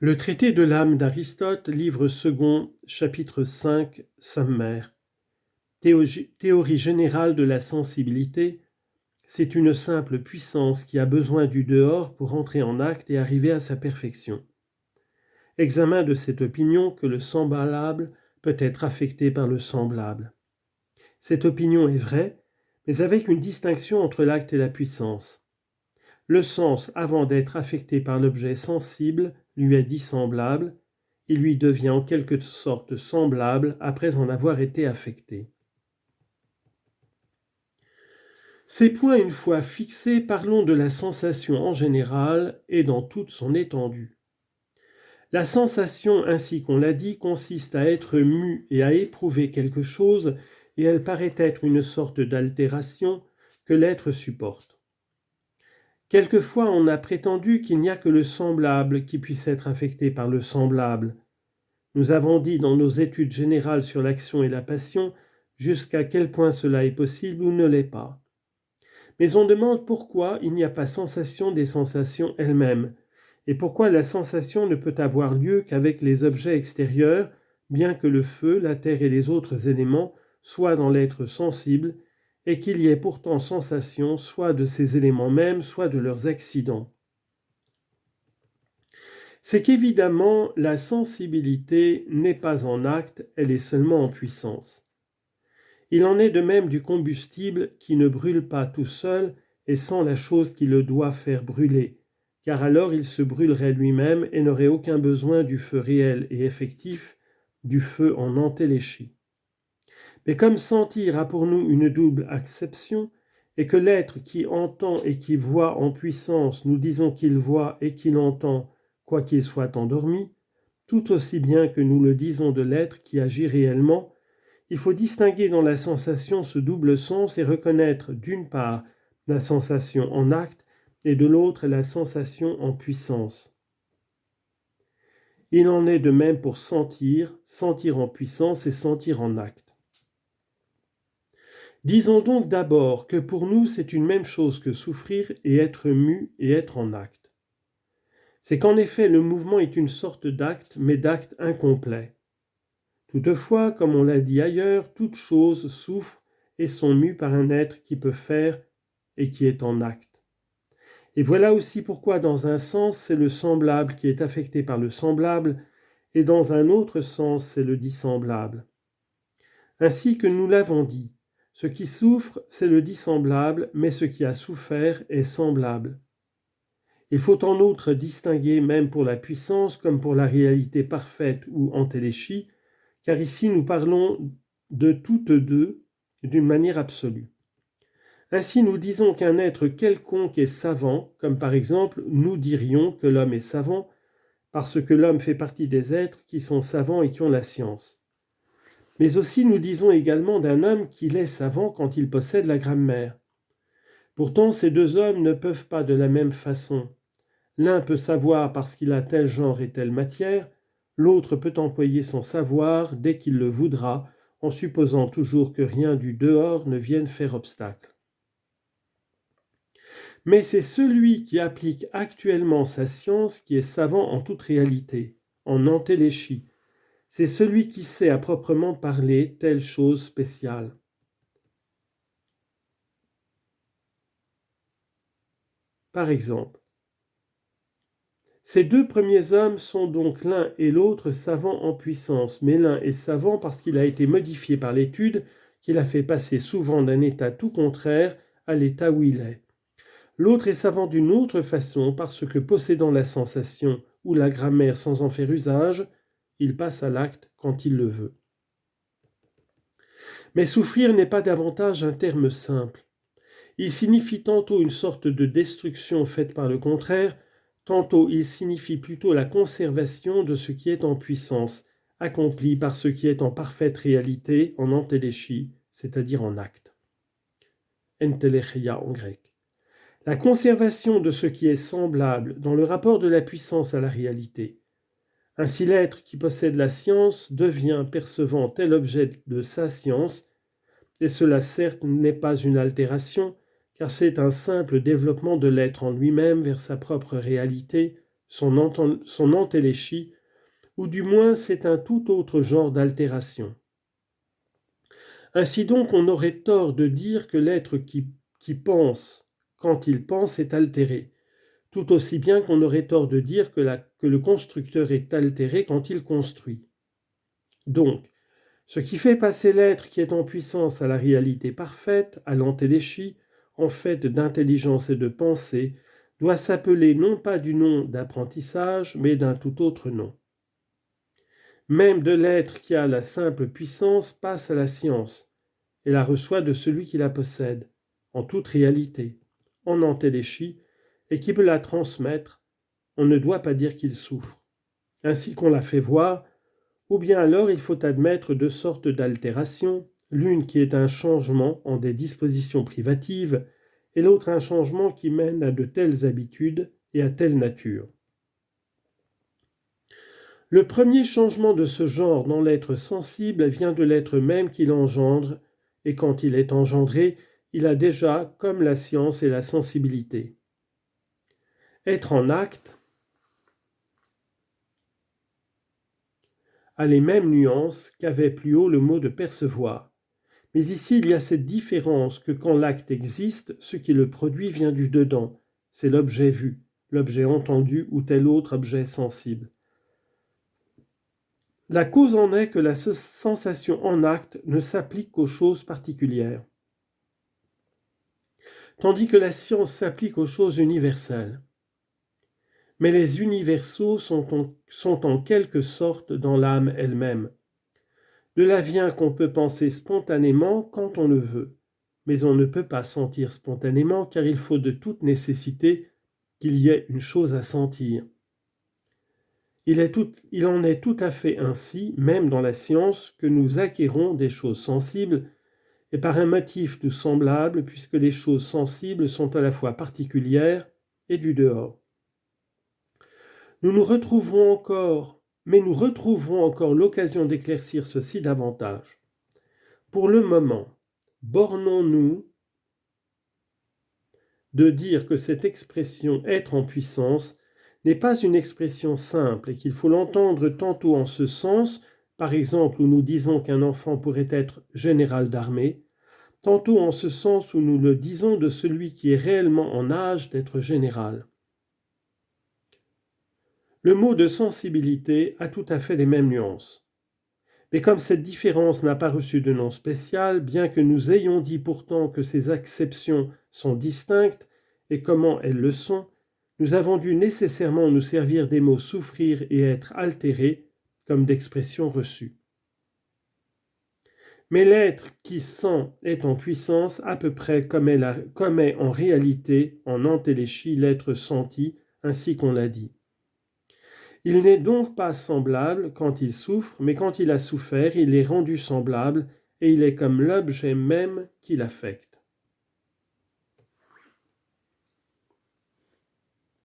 Le traité de l'âme d'Aristote, livre second, chapitre 5, sommaire. Théorie générale de la sensibilité, c'est une simple puissance qui a besoin du dehors pour entrer en acte et arriver à sa perfection. Examen de cette opinion que le semblable peut être affecté par le semblable. Cette opinion est vraie, mais avec une distinction entre l'acte et la puissance. Le sens, avant d'être affecté par l'objet sensible, lui est dissemblable, il lui devient en quelque sorte semblable après en avoir été affecté. Ces points une fois fixés, parlons de la sensation en général et dans toute son étendue. La sensation, ainsi qu'on l'a dit, consiste à être mu et à éprouver quelque chose, et elle paraît être une sorte d'altération que l'être supporte. Quelquefois, on a prétendu qu'il n'y a que le semblable qui puisse être affecté par le semblable. Nous avons dit dans nos études générales sur l'action et la passion jusqu'à quel point cela est possible ou ne l'est pas. Mais on demande pourquoi il n'y a pas sensation des sensations elles-mêmes, et pourquoi la sensation ne peut avoir lieu qu'avec les objets extérieurs, bien que le feu, la terre et les autres éléments soient dans l'être sensible, et qu'il y ait pourtant sensation soit de ces éléments mêmes, soit de leurs accidents. C'est qu'évidemment, la sensibilité n'est pas en acte, elle est seulement en puissance. Il en est de même du combustible qui ne brûle pas tout seul et sans la chose qui le doit faire brûler, car alors il se brûlerait lui-même et n'aurait aucun besoin du feu réel et effectif, du feu en entéléchie. Mais comme sentir a pour nous une double acception, et que l'être qui entend et qui voit en puissance, nous disons qu'il voit et qu'il entend, quoiqu'il soit endormi, tout aussi bien que nous le disons de l'être qui agit réellement, il faut distinguer dans la sensation ce double sens et reconnaître d'une part la sensation en acte et de l'autre la sensation en puissance. Il en est de même pour sentir, sentir en puissance et sentir en acte. Disons donc d'abord que pour nous c'est une même chose que souffrir et être mu et être en acte. C'est qu'en effet le mouvement est une sorte d'acte, mais d'acte incomplet. Toutefois, comme on l'a dit ailleurs, toute chose souffre et sont mues par un être qui peut faire et qui est en acte. Et voilà aussi pourquoi dans un sens c'est le semblable qui est affecté par le semblable et dans un autre sens c'est le dissemblable. Ainsi que nous l'avons dit, ce qui souffre c'est le dissemblable, mais ce qui a souffert est semblable. Il faut en outre distinguer même pour la puissance comme pour la réalité parfaite ou entéléchie, car ici nous parlons de toutes deux d'une manière absolue. Ainsi nous disons qu'un être quelconque est savant, comme par exemple nous dirions que l'homme est savant, parce que l'homme fait partie des êtres qui sont savants et qui ont la science. Mais aussi nous disons également d'un homme qu'il est savant quand il possède la grammaire. Pourtant ces deux hommes ne peuvent pas de la même façon. L'un peut savoir parce qu'il a tel genre et telle matière, l'autre peut employer son savoir dès qu'il le voudra, en supposant toujours que rien du dehors ne vienne faire obstacle. Mais c'est celui qui applique actuellement sa science qui est savant en toute réalité, en entéléchie. C'est celui qui sait à proprement parler telle chose spéciale. Par exemple, ces deux premiers hommes sont donc l'un et l'autre savants en puissance, mais l'un est savant parce qu'il a été modifié par l'étude, qu'il a fait passer souvent d'un état tout contraire à l'état où il est. L'autre est savant d'une autre façon parce que possédant la sensation ou la grammaire sans en faire usage, il passe à l'acte quand il le veut. Mais souffrir n'est pas davantage un terme simple. Il signifie tantôt une sorte de destruction faite par le contraire, tantôt il signifie plutôt la conservation de ce qui est en puissance, accompli par ce qui est en parfaite réalité, en entéléchie, c'est-à-dire en acte. Entelechia en grec. La conservation de ce qui est semblable dans le rapport de la puissance à la réalité. Ainsi l'être qui possède la science devient, percevant tel objet de sa science, et cela certes n'est pas une altération, car c'est un simple développement de l'être en lui-même vers sa propre réalité, son entéléchie, ou du moins c'est un tout autre genre d'altération. Ainsi donc on aurait tort de dire que l'être qui pense quand il pense est altéré, tout aussi bien qu'on aurait tort de dire que le constructeur est altéré quand il construit. Donc, ce qui fait passer l'être qui est en puissance à la réalité parfaite, à l'entéléchie, en fait d'intelligence et de pensée, doit s'appeler non pas du nom d'apprentissage, mais d'un tout autre nom. Même de l'être qui a la simple puissance passe à la science, et la reçoit de celui qui la possède, en toute réalité, en entéléchie, et qui peut la transmettre, on ne doit pas dire qu'il souffre. Ainsi qu'on l'a fait voir, ou bien alors il faut admettre deux sortes d'altérations, l'une qui est un changement en des dispositions privatives, et l'autre un changement qui mène à de telles habitudes et à telle nature. Le premier changement de ce genre dans l'être sensible vient de l'être même qui l'engendre, et quand il est engendré, il a déjà, comme la science et la sensibilité. Être en acte a les mêmes nuances qu'avait plus haut le mot de percevoir. Mais ici, il y a cette différence que quand l'acte existe, ce qui le produit vient du dedans. C'est l'objet vu, l'objet entendu ou tel autre objet sensible. La cause en est que la sensation en acte ne s'applique qu'aux choses particulières, tandis que la science s'applique aux choses universelles. Mais les universaux sont en quelque sorte dans l'âme elle-même. De là vient qu'on peut penser spontanément quand on le veut, mais on ne peut pas sentir spontanément car il faut de toute nécessité qu'il y ait une chose à sentir. Il en est tout à fait ainsi, même dans la science, que nous acquérons des choses sensibles, et par un motif tout semblable, puisque les choses sensibles sont à la fois particulières et du dehors. Nous retrouverons encore l'occasion d'éclaircir ceci davantage. Pour le moment, bornons-nous de dire que cette expression « être en puissance » n'est pas une expression simple et qu'il faut l'entendre tantôt en ce sens, par exemple où nous disons qu'un enfant pourrait être général d'armée, tantôt en ce sens où nous le disons de celui qui est réellement en âge d'être général. Le mot de sensibilité a tout à fait les mêmes nuances. Mais comme cette différence n'a pas reçu de nom spécial, bien que nous ayons dit pourtant que ces acceptions sont distinctes et comment elles le sont, nous avons dû nécessairement nous servir des mots souffrir et être altérés comme d'expressions reçues. Mais l'être qui sent est en puissance à peu près comme est en réalité en entéléchie l'être senti, ainsi qu'on l'a dit. Il n'est donc pas semblable quand il souffre, mais quand il a souffert, il est rendu semblable et il est comme l'objet même qui l'affecte.